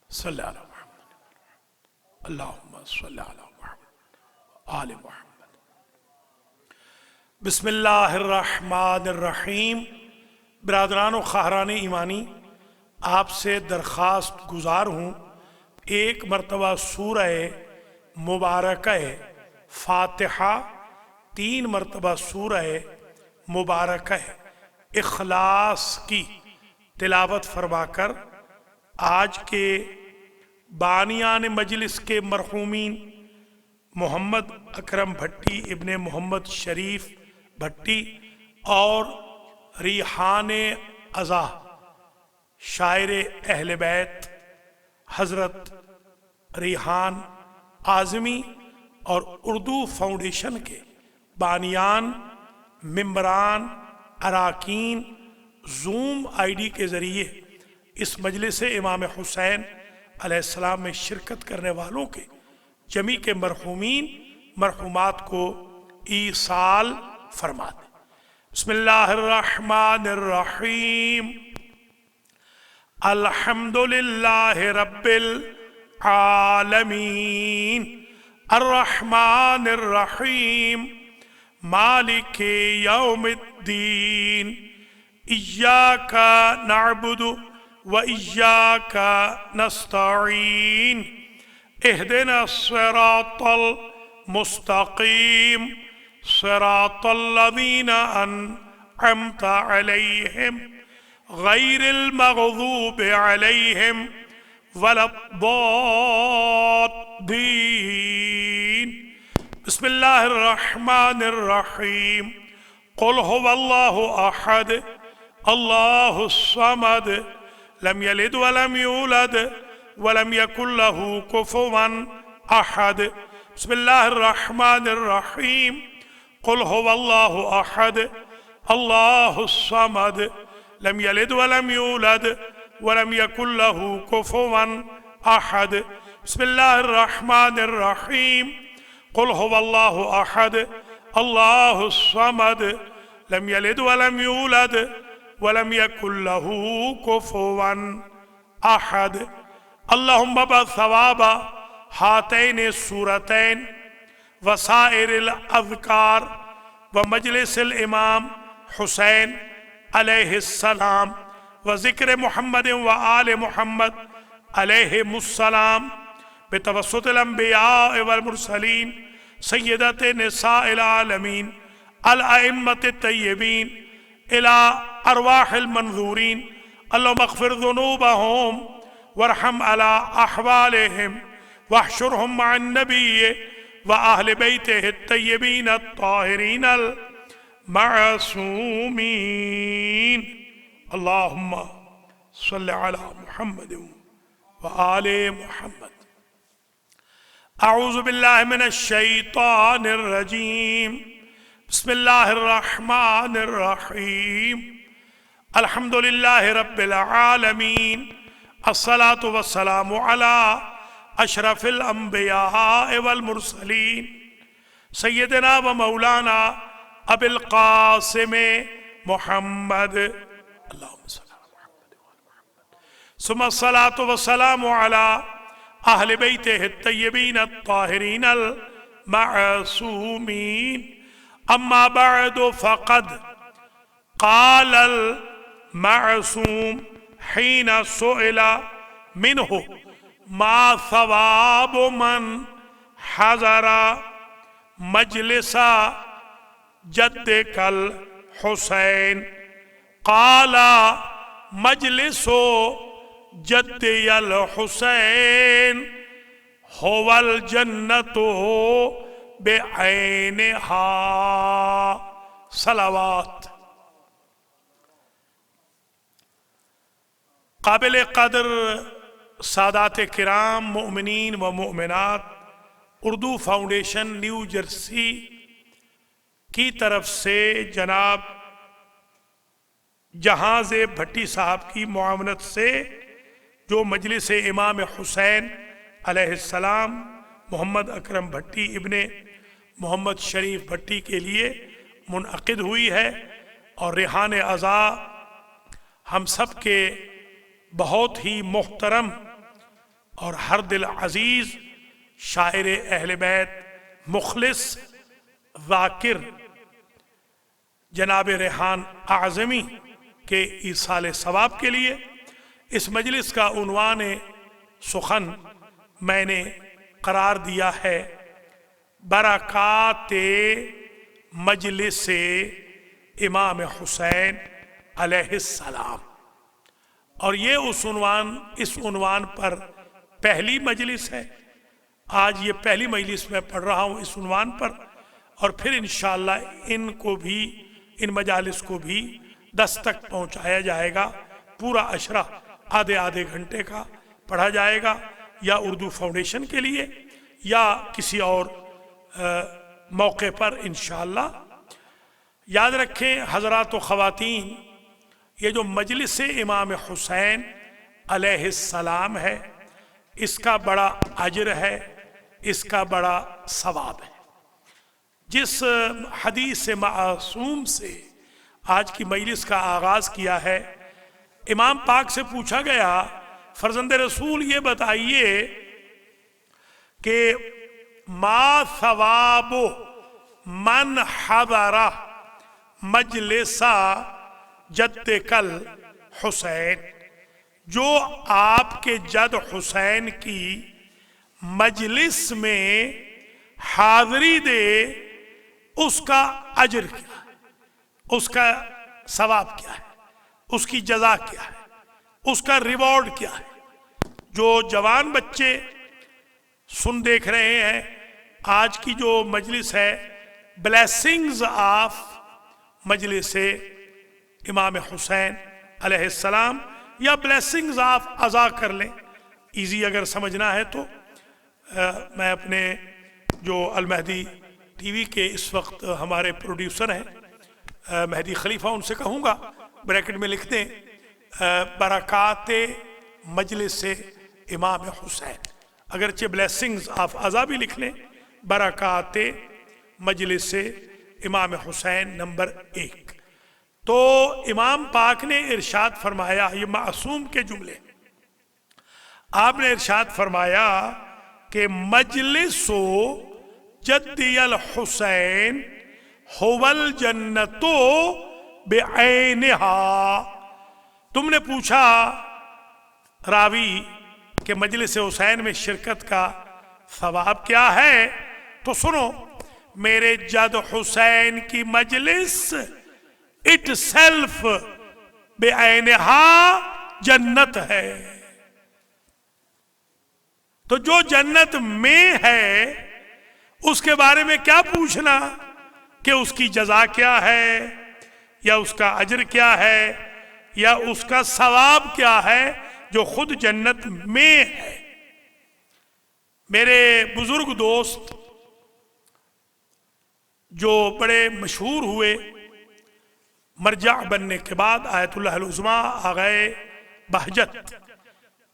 صلی علی محمد اللہم صلی علی محمد آل محمد۔ بسم اللہ الرحمن الرحیم۔ برادران و خواہران ایمانی، آپ سے درخواست گزار ہوں ایک مرتبہ سورہ مبارکہ فاتحہ، 3 مرتبہ سورہ مبارکہ اخلاص کی تلاوت فرما کر آج کے بانیان مجلس کے مرحومین محمد اکرم بھٹی ابن محمد شریف بھٹی اور ریحان ازا شاعر اہل بیت حضرت ریحان اعظمی اور اردو فاؤنڈیشن کے بانیان، ممبران، اراکین زوم آئی ڈی کے ذریعے اس مجلس امام حسین علیہ السلام میں شرکت کرنے والوں کے جمی کے مرحومین مرحومات کو ایصال فرما دیں۔ بسم اللہ الرحمن الرحیم۔ الحمدللہ رب العالمین الرحمن الرحیم مالک یوم الدین ایاک نعبد وإياك نستعين اهدنا الصراط المستقيم صراط الذين أنعمت عليهم غير المغضوب عليهم ولا الضالين۔ بسم الله الرحمن الرحيم۔ قل هو الله أحد الله الصمد لم يلد ولم يولد ولم يكن له كفوا أحد۔ بسم الله الرحمن الرحيم۔ قل هو الله أحد الله الصمد لم يلد ولم يولد ولم يكن له كفوا أحد۔ بسم الله الرحمن الرحيم۔ قل هو الله أحد الله الصمد لم يلد ولم يولد ولم يكن له كفوا أحد۔ اللهم بثواب هاتين السورتين وسائر الأذكار ومجلس الإمام حسين عليه السلام وذكر محمد وآل محمد عليهم السلام بتوسط الأنبياء والمرسلين سيدة نساء العالمين الأئمة الطيبين إلى أرواح المنذورين، اللهم اغفر ذنوبهم وارحم على أحوالهم واحشرهم مع النبي وأهل بيته الطيبين الطاهرين المعصومين۔ اللهم صل على محمد وآل محمد۔ أعوذ بالله من الشيطان الرجيم۔ بسم الله الرحمن الرحيم۔ الحمد لله رب العالمين، الصلاة والسلام على أشرف الأنبياء والمرسلين سيدنا ومولانا أبي القاسم محمد اللهم صل على محمد وعلى محمد، ثم الصلاة والسلام على أهل بيته الطيبين الطاهرين المعصومين۔ أما بعد فقد قال المعصوم حين سئل منه ما ثواب من حضر مجلس جدك الحسين، قال مجلس جدي الحسين هو الجنة بعینہا۔ صلوات۔ قابل قدر سادات کرام، مؤمنین و مؤمنات، اردو فاؤنڈیشن نیو جرسی کی طرف سے جناب جہاز بھٹی صاحب کی معاونت سے جو مجلس امام حسین علیہ السلام محمد اکرم بھٹی ابن محمد شریف بھٹی کے لیے منعقد ہوئی ہے، اور ریحان ازا ہم سب کے بہت ہی محترم اور ہر دل عزیز شاعر اہل بیت مخلص ذاکر جناب ریحان اعظمی کے ایصال ثواب کے لیے اس مجلس کا عنوان سخن میں نے قرار دیا ہے برکات مجلس امام حسین علیہ السلام، اور یہ اس عنوان پر پہلی مجلس ہے۔ آج یہ پہلی مجلس میں پڑھ رہا ہوں اس عنوان پر، اور پھر انشاءاللہ ان مجالس کو بھی 10 تک پہنچایا جائے گا۔ پورا عشرہ آدھے گھنٹے کا پڑھا جائے گا، یا اردو فاؤنڈیشن کے لیے یا کسی اور موقع پر انشاءاللہ۔ یاد رکھیں حضرات و خواتین، یہ جو مجلس امام حسین علیہ السلام ہے، اس کا بڑا اجر ہے، اس کا بڑا ثواب ہے۔ جس حدیث معصوم سے آج کی مجلس کا آغاز کیا ہے، امام پاک سے پوچھا گیا فرزند رسول یہ بتائیے کہ ما ثواب من حضر مجلس جد کل حسین، جو آپ کے جد حسین کی مجلس میں حاضری دے اس کا اجر کیا ہے، اس کا ثواب کیا ہے، اس کی جزا کیا ہے، اس کا ریوارڈ کیا ہے۔ جو جوان بچے سن دیکھ رہے ہیں، آج کی جو مجلس ہے بلیسنگز آف مجلس امام حسین علیہ السلام، یا بلیسنگز آف عزا کر لیں، ایزی اگر سمجھنا ہے تو۔ میں اپنے جو المہدی ٹی وی کے اس وقت ہمارے پروڈیوسر ہیں مہدی خلیفہ، ان سے کہوں گا بریکٹ میں لکھ دیں برکات مجلس امام حسین، اگرچہ بلیسنگز آف عزا بھی لکھ لیں، برکات مجلس امام حسین نمبر 1۔ تو امام پاک نے ارشاد فرمایا، یہ معصوم کے جملے، آپ نے ارشاد فرمایا کہ مجلس جدی الحسین هو الجنت بعینہا۔ تم نے پوچھا راوی کہ مجلس حسین میں شرکت کا ثواب کیا ہے، تو سنو، میرے جد حسین کی مجلس اٹ سیلف بعینہا جنت ہے۔ تو جو جنت میں ہے اس کے بارے میں کیا پوچھنا کہ اس کی جزا کیا ہے، یا اس کا اجر کیا ہے، یا اس کا ثواب کیا ہے جو خود جنت میں ہے۔ میرے بزرگ دوست جو بڑے مشہور ہوئے مرجع بننے کے بعد، آیت اللہ العظمیٰ آغائے بہجت،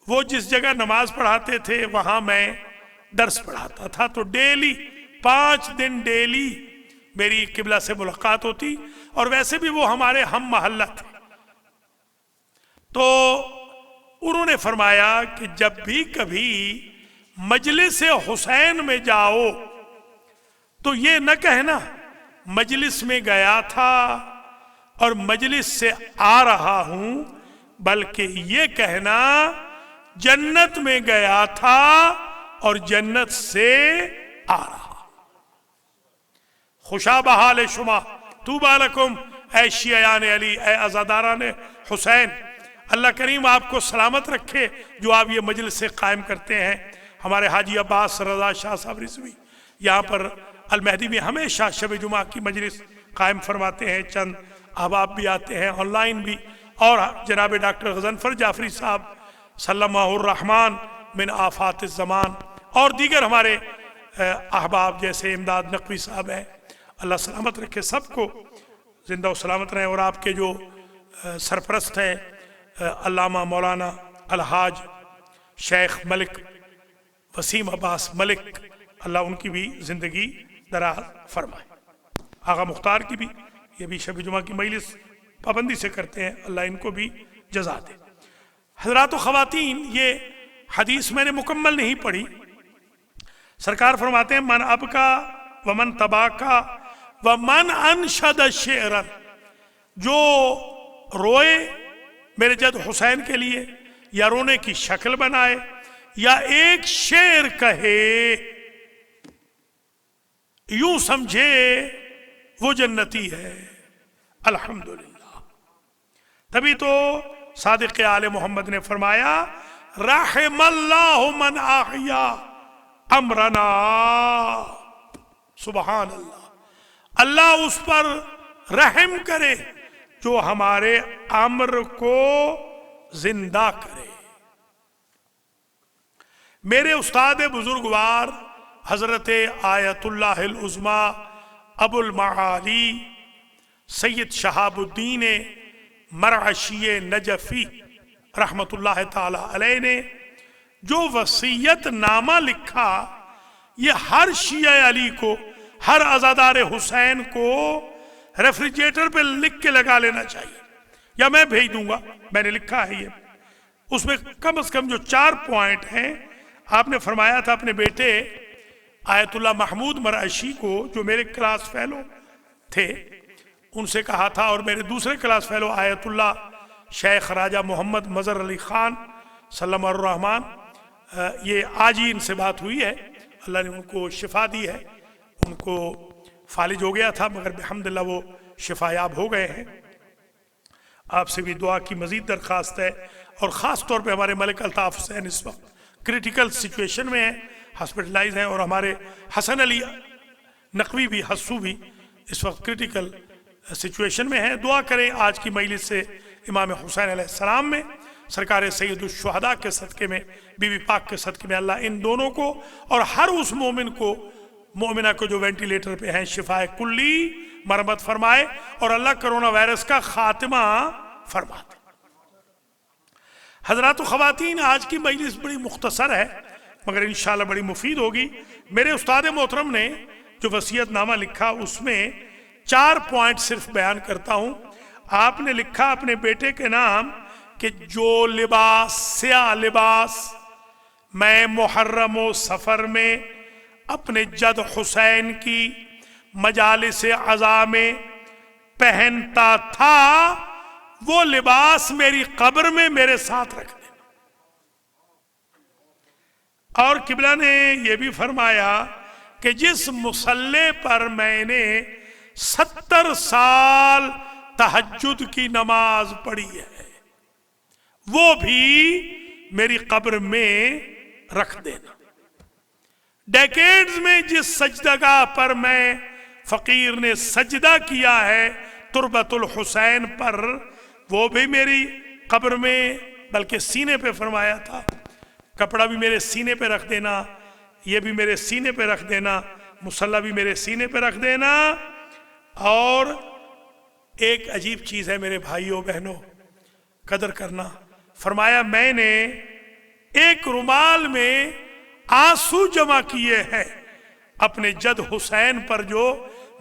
وہ جس جگہ نماز پڑھاتے تھے وہاں میں درس پڑھاتا تھا، تو ڈیلی 5 دن ڈیلی میری قبلہ سے ملاقات ہوتی، اور ویسے بھی وہ ہمارے ہم محلہ تھے۔ تو انہوں نے فرمایا کہ جب بھی کبھی مجلس حسین میں جاؤ تو یہ نہ کہنا مجلس میں گیا تھا اور مجلس سے آ رہا ہوں، بلکہ یہ کہنا جنت میں گیا تھا اور جنت سے آ رہا۔ خوشا بحال شما طوبی لکم، اے شیعان علی، اے عزاداران حسین، اللہ کریم آپ کو سلامت رکھے جو آپ یہ مجلس سے قائم کرتے ہیں۔ ہمارے حاجی عباس رضا شاہ صاحب رضوی یہاں پر المہدی میں ہمیشہ شب جمعہ کی مجلس قائم فرماتے ہیں، چند احباب بھی آتے ہیں آن لائن بھی، اور جناب ڈاکٹر غضنفر جعفری صاحب سلمہ الرحمن من آفات الزمان، اور دیگر ہمارے احباب جیسے امداد نقوی صاحب ہیں، اللہ سلامت رکھے، سب کو زندہ و سلامت رہیں۔ اور آپ کے جو سرپرست ہیں علامہ مولانا الحاج شیخ ملک وسیم عباس ملک، اللہ ان کی بھی زندگی دراز فرمائے۔ آغا مختار کی بھی، یہ بھی شب جمعہ کی مجلس پابندی سے کرتے ہیں، اللہ ان کو بھی جزا دے۔ حضرات و خواتین، یہ حدیث میں نے مکمل نہیں پڑھی. سرکار فرماتے ہیں من اب کا ومن تبا کا ومن انشد شعرن، جو روئے میرے جد حسین کے لیے یا رونے کی شکل بنائے یا ایک شعر کہے، یوں سمجھے وہ جنتی ہے. الحمدللہ. تبھی تو صادق آل محمد نے فرمایا رحم اللہ من احیا امرنا. سبحان اللہ. اللہ اس پر رحم کرے جو ہمارے امر کو زندہ کرے. میرے استاد بزرگوار حضرت آیت اللہ العظمی ابو المعالی سید شہاب الدین مرعشی نجفی رحمت اللہ تعالی علیہ نے جو وصیت نامہ لکھا، یہ ہر شیعہ علی کو، ہر عزادار حسین کو ریفریجریٹر پہ لکھ کے لگا لینا چاہیے، یا میں بھیج دوں گا. میں نے لکھا ہے یہ. اس میں کم از کم جو 4 پوائنٹ ہیں. آپ نے فرمایا تھا اپنے بیٹے آیت اللہ محمود مرعشی کو، جو میرے کلاس فیلو تھے، ان سے کہا تھا، اور میرے دوسرے کلاس فیلو آیت اللہ شیخ راجہ محمد مظہر علی خان سلم الرحمن، یہ آج ہی ان سے بات ہوئی ہے. اللہ نے ان کو شفا دی ہے. ان کو فالج ہو گیا تھا مگر بحمدللہ وہ شفا یاب ہو گئے ہیں. آپ سے بھی دعا کی مزید درخواست ہے. اور خاص طور پہ ہمارے ملک الطاف حسین اس وقت کریٹیکل سچویشن میں ہیں، ہاسپٹلائز ہیں، اور ہمارے حسن علی نقوی بھی، حسو بھی اس وقت کریٹیکل سچویشن میں ہیں. دعا کریں آج کی مجلس سے امام حسین علیہ السلام میں، سرکار سید الشہداء کے صدقے میں، بی بی پاک کے صدقے میں اللہ ان دونوں کو اور ہر اس مومن کو، مومنہ کو جو وینٹیلیٹر پہ ہیں، شفائے کلی مرمت فرمائے، اور اللہ کرونا وائرس کا خاتمہ فرما دے. حضرات و خواتین، آج کی مجلس بڑی مختصر ہے مگر انشاءاللہ بڑی مفید ہوگی. میرے استاد محترم نے جو وصیت نامہ لکھا اس میں 4 پوائنٹ صرف بیان کرتا ہوں. آپ نے لکھا اپنے بیٹے کے نام کہ جو لباس، سیاہ لباس میں محرم و سفر میں اپنے جد حسین کی مجالس عزا میں پہنتا تھا، وہ لباس میری قبر میں میرے ساتھ رکھ دینا. اور قبلہ نے یہ بھی فرمایا کہ جس مصلی پر میں نے 70 سال تہجد کی نماز پڑھی ہے، وہ بھی میری قبر میں رکھ دینا. ڈیکیڈز میں جس سجدگاہ پر میں فقیر نے سجدہ کیا ہے تربت الحسین پر، وہ بھی میری قبر میں، بلکہ سینے پہ فرمایا تھا، کپڑا بھی میرے سینے پہ رکھ دینا، یہ بھی میرے سینے پہ رکھ دینا، مصلی بھی میرے سینے پہ رکھ دینا. اور ایک عجیب چیز ہے میرے بھائیوں بہنوں، قدر کرنا. فرمایا میں نے ایک رومال میں آنسو جمع کیے ہیں اپنے جد حسین پر، جو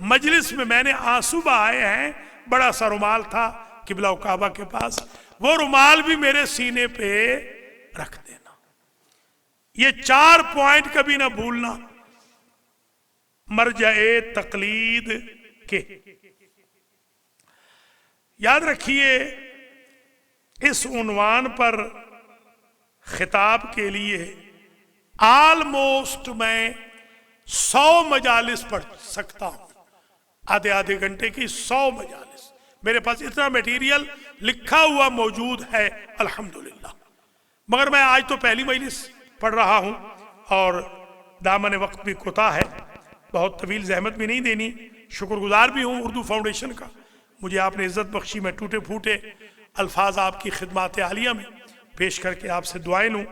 مجلس میں نے آنسو بہائے ہیں. بڑا سا رومال تھا قبلہ و کعبہ کے پاس، وہ رومال بھی میرے سینے پہ رکھ دینا. یہ 4 پوائنٹ کبھی نہ بھولنا مرجع تقلید کے. یاد رکھیے اس عنوان پر خطاب کے لیے آلموسٹ میں 100 مجالس پڑھ سکتا ہوں، آدھے گھنٹے کی 100 مجالس. میرے پاس اتنا میٹیریل لکھا ہوا موجود ہے الحمدللہ. مگر میں آج تو پہلی مجلس پڑھ رہا ہوں اور دامن وقت بھی کوتا ہے، بہت طویل زحمت بھی نہیں دینی. شکر گزار بھی ہوں اردو فاؤنڈیشن کا، مجھے آپ نے عزت بخشی. میں ٹوٹے پھوٹے الفاظ آپ کی خدمات عالیہ میں پیش کر کے آپ سے دعائیں لوں.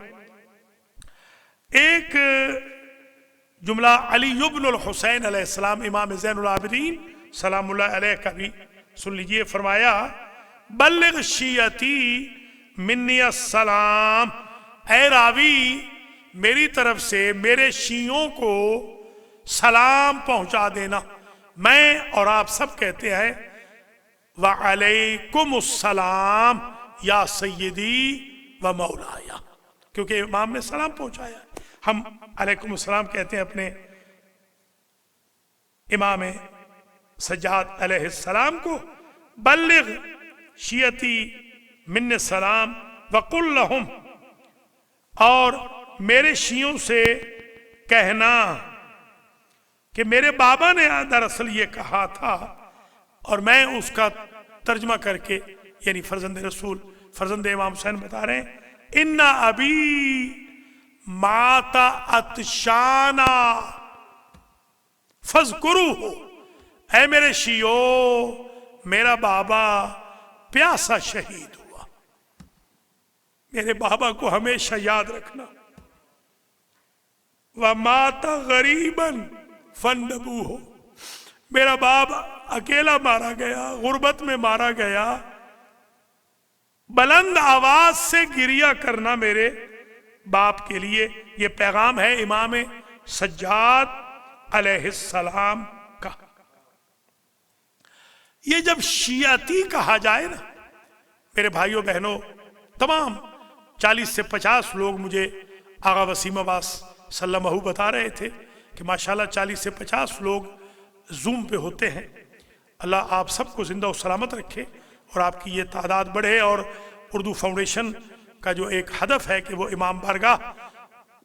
ایک جملہ علی ابن الحسین علیہ السلام امام زین العابدین سلام اللہ علیہ کا بھی سن لیجئے. فرمایا بلغ شیعتی منی السلام، اے راوی میری طرف سے میرے شیعوں کو سلام پہنچا دینا. میں اور آپ سب کہتے ہیں وعلیکم السلام یا سیدی و مولایا. کیونکہ امام نے سلام پہنچایا. ہم علیکم السلام کہتے ہیں اپنے امام سجاد علیہ السلام کو. بلغ شیعتی من السلام وقل لہم، اور میرے شیعوں سے کہنا کہ میرے بابا نے دراصل یہ کہا تھا، اور میں اس کا ترجمہ کر کے، یعنی فرزند رسول فرزند امام حسین بتا رہے ہیں، ان ابی مات عطشانا فاذکروہ، اے میرے شیعو میرا بابا پیاسا شہید ہوا. میرے بابا کو ہمیشہ یاد رکھنا. وَمَاتَ غَرِيبًا فَانْدَبُوهُ، میرا باپ اکیلا مارا گیا، غربت میں مارا گیا. بلند آواز سے گریہ کرنا میرے باپ کے لیے. یہ پیغام ہے امام سجاد علیہ السلام کا. یہ جب شیعتی کہا جائے نا میرے بھائیوں بہنوں، تمام 40 سے 50 لوگ مجھے آغا وسیم عباس سلمہ بتا رہے تھے کہ ماشاءاللہ 40 سے 50 لوگ زوم پہ ہوتے ہیں. اللہ آپ سب کو زندہ و سلامت رکھے اور آپ کی یہ تعداد بڑھے، اور اردو فاؤنڈیشن کا جو ایک ہدف ہے کہ وہ امام بارگاہ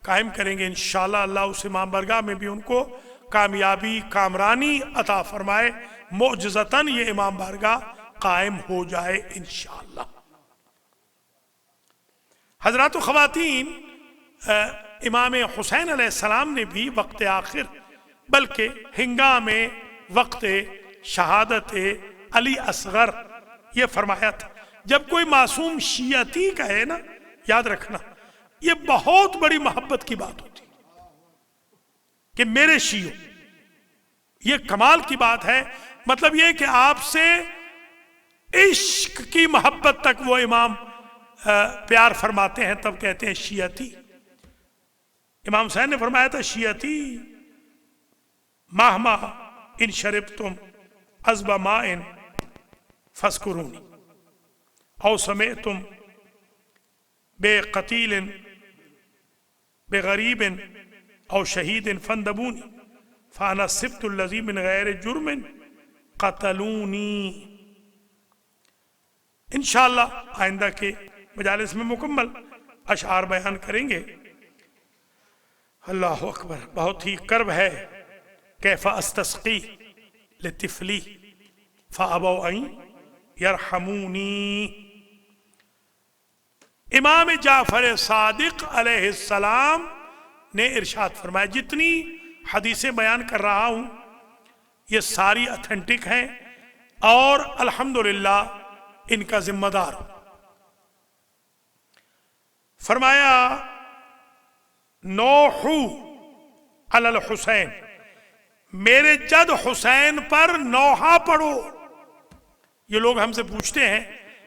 قائم کریں گے، انشاءاللہ اللہ اس امام بارگاہ میں بھی ان کو کامیابی کامرانی عطا فرمائے. معجزتاً یہ امام بارگاہ قائم ہو جائے انشاءاللہ. حضرات و خواتین، امام حسین علیہ السلام نے بھی وقت آخر بلکہ ہنگام وقت شہادت علی اصغر یہ فرمایا تھا. جب کوئی معصوم شیعتی کہے نا، یاد رکھنا یہ بہت بڑی محبت کی بات ہوتی کہ میرے شیعوں، یہ کمال کی بات ہے. مطلب یہ کہ آپ سے عشق کی محبت تک وہ امام پیار فرماتے ہیں، تب کہتے ہیں شیعتی. امام حسین نے فرمایا تھا شیعتی مہما ان شربتم عذب ماء فاذکرونی او سمعتم بے قتیل بے غریب او شہید فاندبونی فانا سبت الذی من غیر جرم قتلونی. انشاءاللہ آئندہ کے مجالس میں مکمل اشعار بیان کریں گے. اللہ اکبر. بہت ہی کرب ہے. کیف استسقی لطفلی فابوا ان یرحمونی. امام جعفر صادق علیہ السلام نے ارشاد فرمایا، جتنی حدیثیں بیان کر رہا ہوں یہ ساری اتھینٹک ہیں اور الحمدللہ ان کا ذمہ دار ہوں. فرمایا نوحو علی الحسین، میرے جد حسین پر نوحہ پڑھو. یہ لوگ ہم سے پوچھتے ہیں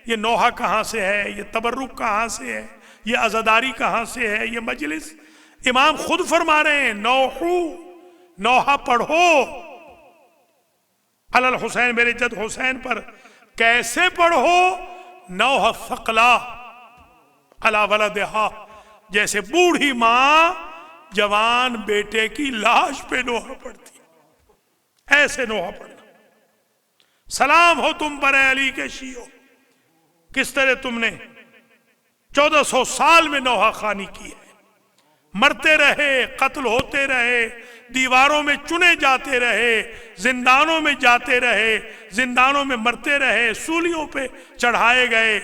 یہ نوحہ کہاں سے ہے، یہ تبرک کہاں سے ہے، یہ عزاداری کہاں سے ہے، یہ مجلس. امام خود فرما رہے ہیں نوحو، نوحہ پڑھو علی الحسین، میرے جد حسین پر. کیسے پڑھو؟ نوحہ ثقلا علی ولدہا، جیسے بوڑھی ماں جوان بیٹے کی لاش پہ نوحہ پڑھتی، ایسے نوحہ پڑھنا. سلام ہو تم پر اے علی کے شیعو، کس طرح تم نے 1400 سال میں نوحہ خوانی کی ہے. مرتے رہے، قتل ہوتے رہے، دیواروں میں چنے جاتے رہے، زندانوں میں جاتے رہے، زندانوں میں مرتے رہے، سولیوں پہ چڑھائے گئے.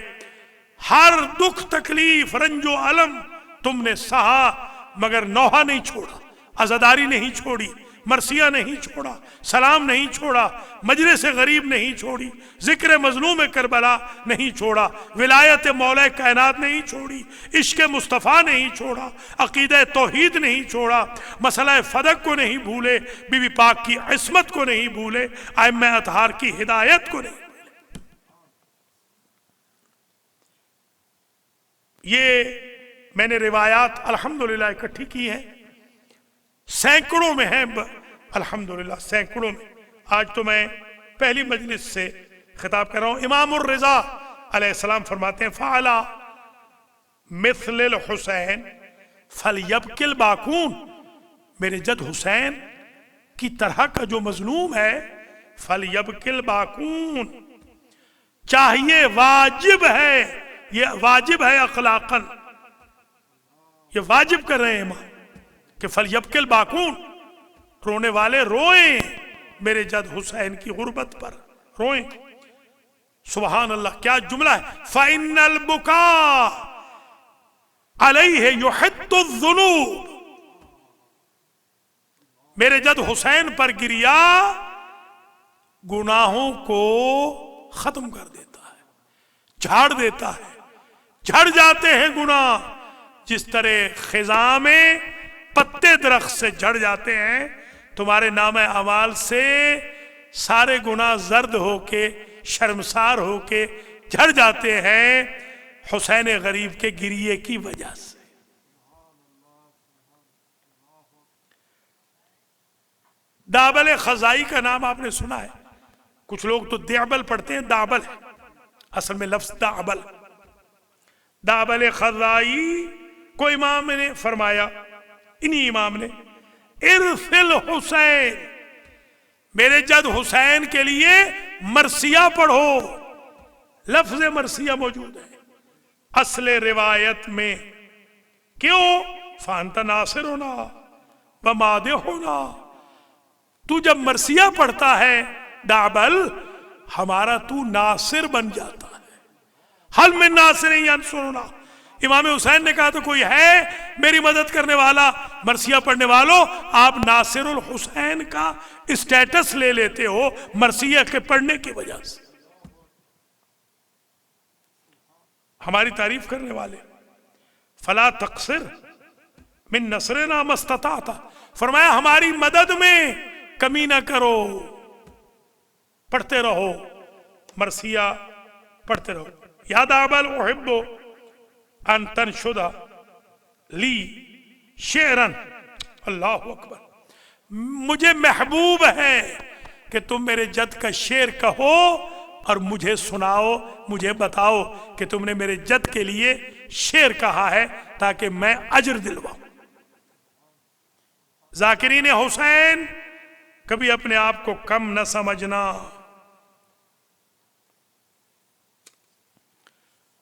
ہر دکھ تکلیف رنج و علم تم نے سہا، مگر نوحہ نہیں چھوڑا، عزاداری نہیں چھوڑی، مرثیہ نہیں چھوڑا، سلام نہیں چھوڑا، مجلس غریب نہیں چھوڑی، ذکر مظلوم کربلا نہیں چھوڑا، ولایت مولا کائنات نہیں چھوڑی، عشق مصطفیٰ نہیں چھوڑا، عقیدہ توحید نہیں چھوڑا، مسئلہ فدق کو نہیں بھولے، بی بی پاک کی عصمت کو نہیں بھولے، ائمہ اطہار کی ہدایت کو نہیں بھولے. یہ میں نے روایات الحمدللہ اکٹھی کی ہیں، سینکڑوں میں ہیں الحمدللہ، سینکڑوں میں. آج تو میں پہلی مجلس سے خطاب کر رہا ہوں. امام الرضا علیہ السلام فرماتے ہیں فعلا مثل الحسین فلیبک الباکون، میرے جد حسین کی طرح کا جو مظلوم ہے، فلیبک الباکون، چاہیے، واجب ہے، یہ واجب ہے اخلاقاً، یہ واجب کر رہے ہیں امام کہ فلیبک الباکون، رونے والے روئیں میرے جد حسین کی غربت پر، روئیں۔ سبحان اللہ، کیا جملہ ہے! فَإِنَّ الْبُكَاءَ عَلَيْهِ يُحِطُّ الذُّنُوبَ، میرے جد حسین پر گریا گناہوں کو ختم کر دیتا ہے، جھاڑ دیتا ہے، جھڑ جاتے ہیں گناہ، جس طرح خزاں میں پتے درخت سے جھڑ جاتے ہیں، تمہارے نام اعمال سے سارے گناہ زرد ہو کے، شرمسار ہو کے جھڑ جاتے ہیں حسین غریب کے گریے کی وجہ سے۔ دابل خزائی کا نام آپ نے سنا ہے، کچھ لوگ تو دیعبل پڑھتے ہیں، دابل ہے، اصل میں لفظ دابل۔ دابل خزائی کو امام نے فرمایا، انہی امام نے، ارسل حسین، میرے جد حسین کے لیے مرثیہ پڑھو۔ لفظ مرثیہ موجود ہے اصل روایت میں، کیوں؟ فانت ناصر ہونا و مادح ہونا، تو جب مرثیہ پڑھتا ہے دابل، ہمارا تو ناصر بن جاتا ہے۔ حل من ناصر ینصرنا، امام حسین نے کہا تو کوئی ہے میری مدد کرنے والا؟ مرثیہ پڑھنے والوں، آپ ناصر الحسین کا اسٹیٹس لے لیتے ہو مرثیہ کے پڑھنے کی وجہ سے۔ ہماری تعریف کرنے والے، فلا تقصر من نصرنا ما استطعت، فرمایا ہماری مدد میں کمی نہ کرو، پڑھتے رہو، مرثیہ پڑھتے رہو۔ یا دابل احب ان تنشد لی شعرا، اللہ اکبر، مجھے محبوب ہے کہ تم میرے جد کا شعر کہو اور مجھے سناؤ، مجھے بتاؤ کہ تم نے میرے جد کے لیے شعر کہا ہے تاکہ میں اجر دلواؤں۔ ذاکرین حسین کبھی اپنے آپ کو کم نہ سمجھنا۔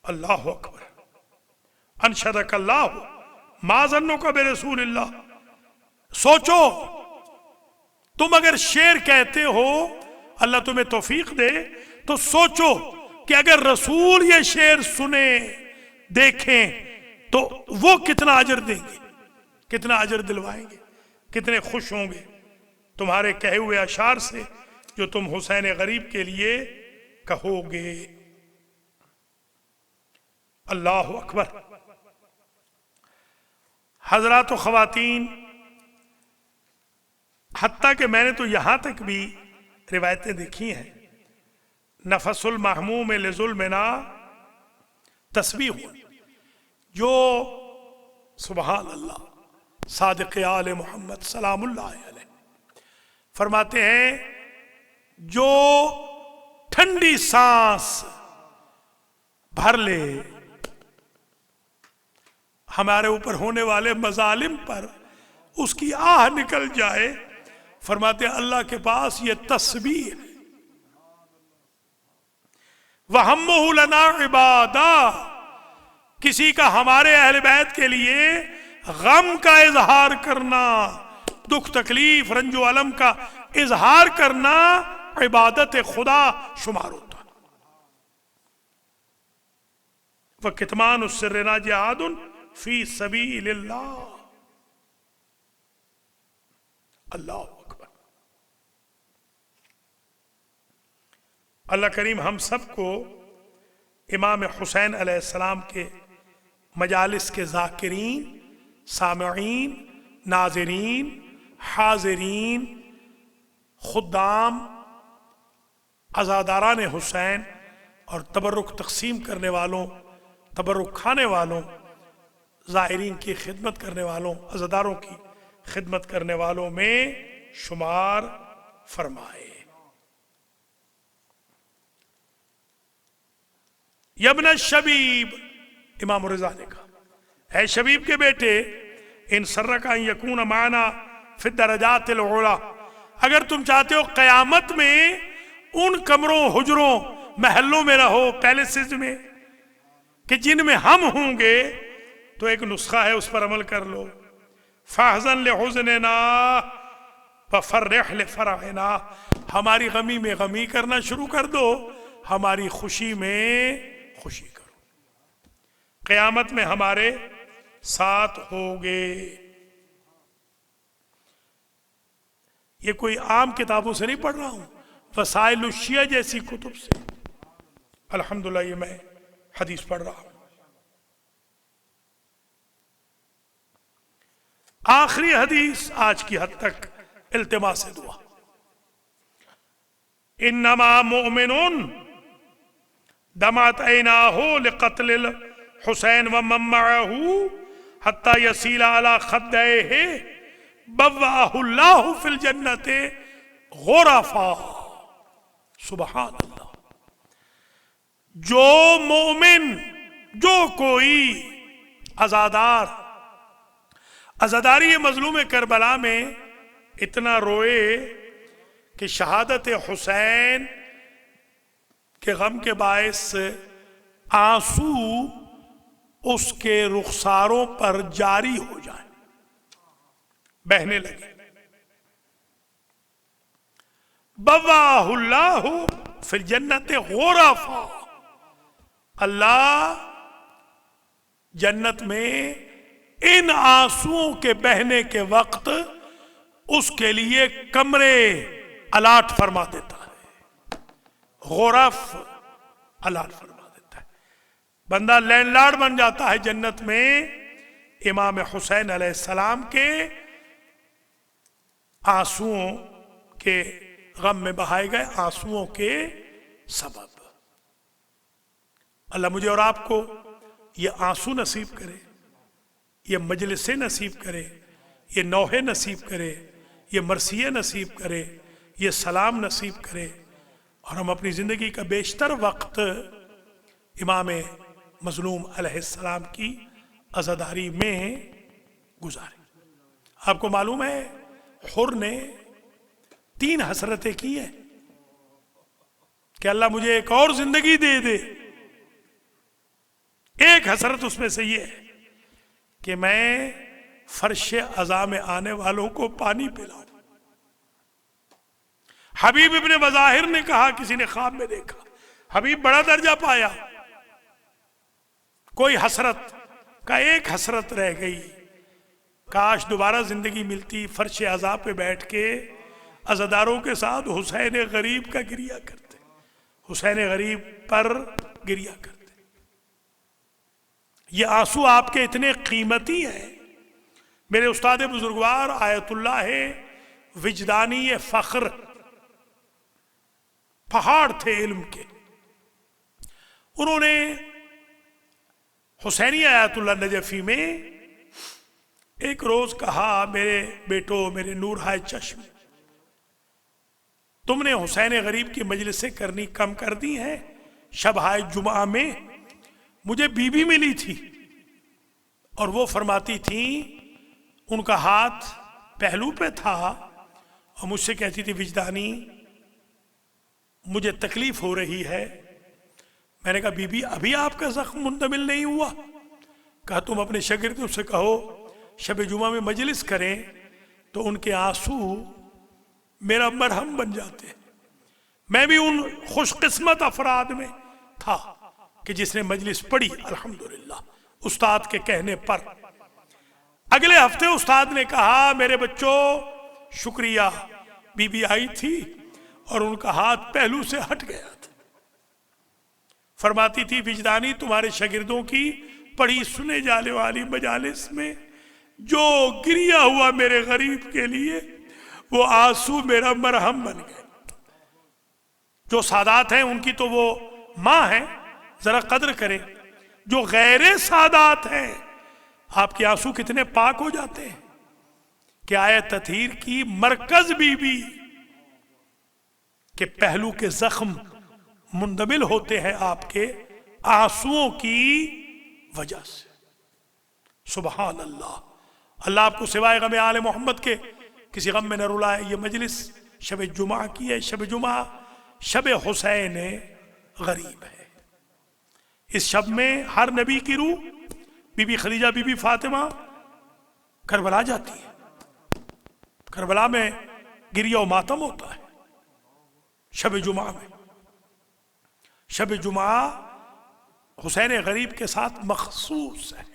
اللہ اکبر، انشدک اللہ ما ظنک برسول اللہ، سوچو تم اگر شعر کہتے ہو، اللہ تمہیں توفیق دے تو سوچو کہ اگر رسول یہ شعر سنیں، دیکھیں تو وہ کتنا اجر دیں گے، کتنا اجر دلوائیں گے، کتنے خوش ہوں گے تمہارے کہے ہوئے اشعار سے جو تم حسین غریب کے لیے کہو گے۔ اللہ اکبر۔ حضرات و خواتین، حتیٰ کہ میں نے تو یہاں تک بھی روایتیں دیکھی ہیں، نفس المحموم لظلمنا تسبیح، جو سبحان اللہ صادق آل محمد سلام اللہ علیہ فرماتے ہیں، جو ٹھنڈی سانس بھر لے ہمارے اوپر ہونے والے مظالم پر، اس کی آہ نکل جائے، فرماتے ہیں اللہ کے پاس یہ تسبیح ہے۔ وَهَمُّهُ لَنَا عِبَادًا، کسی کا ہمارے اہل بیت کے لیے غم کا اظہار کرنا، دکھ تکلیف رنج و علم کا اظہار کرنا عبادت خدا شمار ہوتا ہے۔ وَكِتْمَانُ السِّرِّ جِهَادٌ فِي سَبِيلِ اللَّهِ، اللہ اکبر۔ اللہ کریم ہم سب کو امام حسین علیہ السلام کے مجالس کے ذاکرین، سامعین، ناظرین، حاضرین، خدام، عزاداران حسین اور تبرک تقسیم کرنے والوں، تبرک کھانے والوں، زائرین کی خدمت کرنے والوں، عزاداروں کی خدمت کرنے والوں میں شمار فرمائے۔ یبن الشبیب، امام رضا نے کہا اے شبیب کے بیٹے ان سرک ان یکون معنا فی الدرجات العلی، اگر تم چاہتے ہو قیامت میں ان کمروں، حجروں، محلوں میں رہو، پیلسز میں کہ جن میں ہم ہوں گے، تو ایک نسخہ ہے، اس پر عمل کر لو. فاحزن لحزننا وفرح لفرحنا، ہماری غمی میں غمی کرنا شروع کر دو، ہماری خوشی میں خوشی کرو، قیامت میں ہمارے ساتھ ہوگے. یہ کوئی عام کتابوں سے نہیں پڑھ رہا ہوں، وسائل الشیعہ جیسی کتب سے الحمدللہ یہ میں حدیث پڑھ رہا ہوں. آخری حدیث آج کی حد تک التماس دعا. انما مؤمن دمعت عیناہ لقتل الحسین ومن معه حتی یسیل علی خدیہ بوأہ اللہ فی الجنت غرفا. سبحان اللہ. جو مومن، جو کوئی عزادار، عزاداری مظلوم کربلا میں اتنا روئے کہ شہادت حسین کے غم کے باعث آنسو اس کے رخساروں پر جاری ہو جائیں، بہنے لگے. بوأہ اللہ فی الجنت غرفا، اللہ جنت میں ان آنسوؤں کے بہنے کے وقت اس کے لیے کمرے الاٹ فرما دیتا ہے، غرف الاٹ فرما دیتا ہے. بندہ لینڈ لارڈ بن جاتا ہے جنت میں امام حسین علیہ السلام کے آنسوؤں کے غم میں بہائے گئے آنسوؤں کے سبب. اللہ مجھے اور آپ کو یہ آنسو نصیب کرے، یہ مجلسیں نصیب کرے، یہ نوحے نصیب کرے، یہ مرثیے نصیب کرے، یہ سلام نصیب کرے، اور ہم اپنی زندگی کا بیشتر وقت امام مظلوم علیہ السلام کی عزاداری میں گزارے. آپ کو معلوم ہے حر نے 3 حسرتیں کی ہیں کہ اللہ مجھے ایک اور زندگی دے دے. ایک حسرت اس میں سے یہ ہے کہ میں فرش عزا میں آنے والوں کو پانی پلاؤں. حبیب ابن مظاہر نے کہا، کسی نے خواب میں دیکھا حبیب بڑا درجہ پایا، کوئی حسرت کا ایک حسرت رہ گئی، کاش دوبارہ زندگی ملتی، فرش عزا پہ بیٹھ کے عزاداروں کے ساتھ حسین غریب کا گریہ کرتے، حسین غریب پر گریہ کرتے. یہ آنسو آپ کے اتنے قیمتی ہیں. میرے استاد بزرگوار آیت اللہ وجدانی فخر پہاڑ تھے علم کے، انہوں نے حسینی آیت اللہ نجفی میں ایک روز کہا، میرے بیٹو، میرے نور ہائے چشم، تم نے حسین غریب کی مجلسیں کرنی کم کر دی ہیں. شب ہائے جمعہ میں مجھے بی بی ملی تھی اور وہ فرماتی تھی، ان کا ہاتھ پہلو پہ تھا اور مجھ سے کہتی تھی وجدانی مجھے تکلیف ہو رہی ہے. میں نے کہا بی بی ابھی آپ کا زخم منتمل نہیں ہوا؟ کہا تم اپنے شاگردوں سے کہو شب جمعہ میں مجلس کریں تو ان کے آنسو میرا مرہم بن جاتے. میں بھی ان خوش قسمت افراد میں تھا کہ جس نے مجلس پڑھی الحمدللہ استاد کے کہنے پر. اگلے ہفتے استاد نے کہا میرے بچوں شکریہ، بی بی آئی تھی اور ان کا ہاتھ پہلو سے ہٹ گیا تھا. فرماتی تھی وجدانی تمہارے شاگردوں کی پڑھی سنے جانے والی مجالس میں جو گریہ ہوا میرے غریب کے لیے وہ آنسو میرا مرہم بن گئے. جو سادات ہیں ان کی تو وہ ماں ہیں، ذرا قدر کریں. جو غیر سادات ہیں آپ کے آنسو کتنے پاک ہو جاتے ہیں کہ آئے تطہیر کی مرکز بی بی کہ پہلو کے زخم مندمل ہوتے ہیں آپ کے آنسوؤں کی وجہ سے. سبحان اللہ، اللہ آپ کو سوائے غم آل محمد کے کسی غم میں نہ رلائے۔ یہ مجلس شب جمعہ کی ہے، شب جمعہ شب حسین غریب ہے۔ اس شب میں ہر نبی کی روح بی بی خدیجہ بی بی فاطمہ کربلا جاتی ہے، کربلا میں گریہ و ماتم ہوتا ہے شب جمعہ میں۔ شب جمعہ حسین غریب کے ساتھ مخصوص ہے۔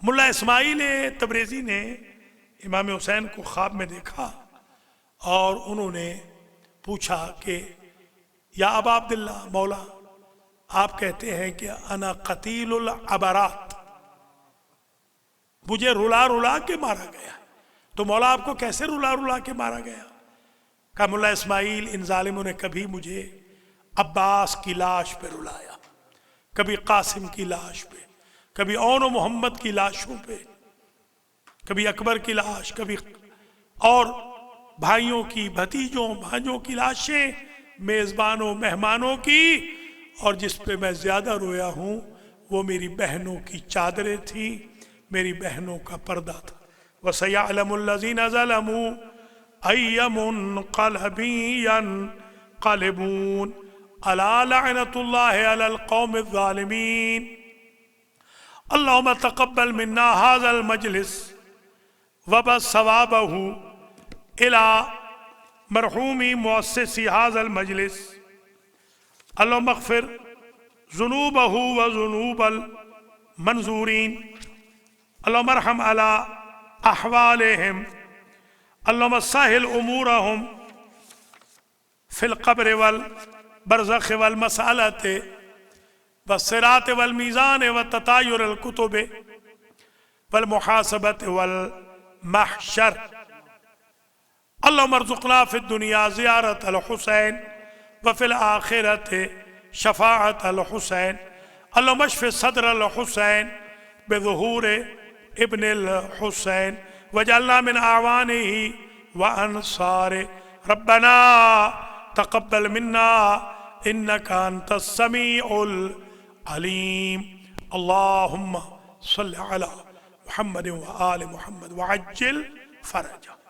ملا اسماعیل تبریزی نے امام حسین کو خواب میں دیکھا اور انہوں نے پوچھا کہ یا ابا عبداللہ، مولا آپ کہتے ہیں کہ انا قتیل العبرات، مجھے رلا رلا کے مارا گیا، تو مولا آپ کو کیسے رلا رلا کے مارا گیا؟ کہا ملا اسماعیل، ان ظالموں نے کبھی مجھے عباس کی لاش پہ رلایا، کبھی قاسم کی لاش پہ، کبھی اون و محمد کی لاشوں پہ، کبھی اکبر کی لاش، کبھی اور بھائیوں کی، بھتیجوں بھانجوں کی لاشیں، میزبانوں مہمانوں کی، اور جس پہ میں زیادہ رویا ہوں وہ میری بہنوں کی چادریں تھیں، میری بہنوں کا پردہ تھا۔ وَسَيَعْلَمُ الَّذِينَ ظَلَمُوا أَيَّ مُنقَلَبٍ يَنقَلِبُونَ أَلَا لَعْنَةُ اللَّهِ عَلَى الْقَوْمِ الظَّالِمِينَ اللهم تقبل منا هذا المجلس وبث ثوابه إلى مرحوم مؤسس هذا المجلس اللهم اغفر ذنوبه وذنوب المنظورين اللهم ارحم على أحوالهم اللهم سهل أمورهم في القبر والبرزخ والمسألة والصراط والميزان وتطاير الكتب والمحاسبة والمحشر اللهم ارزقنا في الدنيا زيارة الحسين وفي الآخرة شفاعة الحسين اللهم اشف صدر الحسين بظهور ابن الحسين واجعلنا من أعوانه وأنصاره ربنا تقبل منا إنك أنت السميع العليم اللهم صل على محمد وآل محمد وعجل فرجه